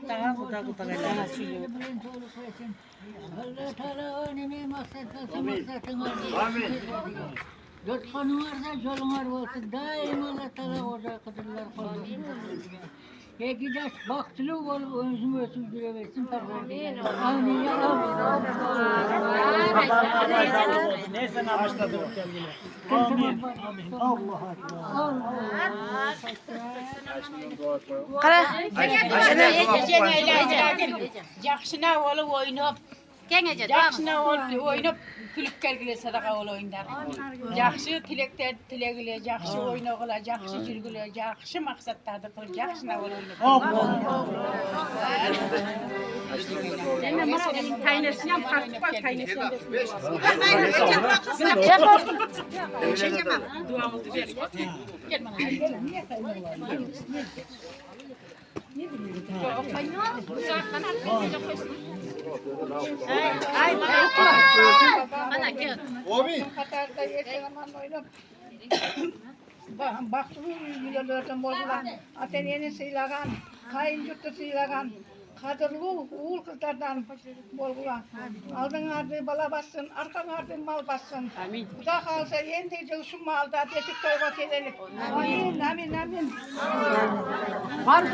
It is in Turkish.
Daha kuda kuda gelen. Allah Teala önüne maksatını dört kanı varsa yolun var olsun. Daima Allah Teala orada kadınlar koysun. Peki de baktılı ol, özümü ötürdüre versin. Amin ya Rabbi. Neyse başladı kendine. Amin. Allah Yaxşına olup oynayıp, yaxşına olup oynayıp külüp gelgile sadaka ol oyunlar. Yaxşı tilekler tilegile, yaxşı oynagıla, yaxşı жүрgüle, yaxşı maksatlarda kılıp, yaxşına ol oynayıp. Kaynaşınan farklı var, kaynaşınan duamızı verin. Gel bana. Bana gel. Obi. Katarda yaşanan oynayıp. Baktım yüzülerden bozdular. Ateniyeni sıylagan, kayıncıktı sıylagan. Kadırlı uğul kızlardan bolgular. Aldın ardı bala bassın, arkan ardı mal bassın. Amin. Bu da kalsa en teyze şu malda destek toyba gelelim. Amin, amin, amin. Var mı?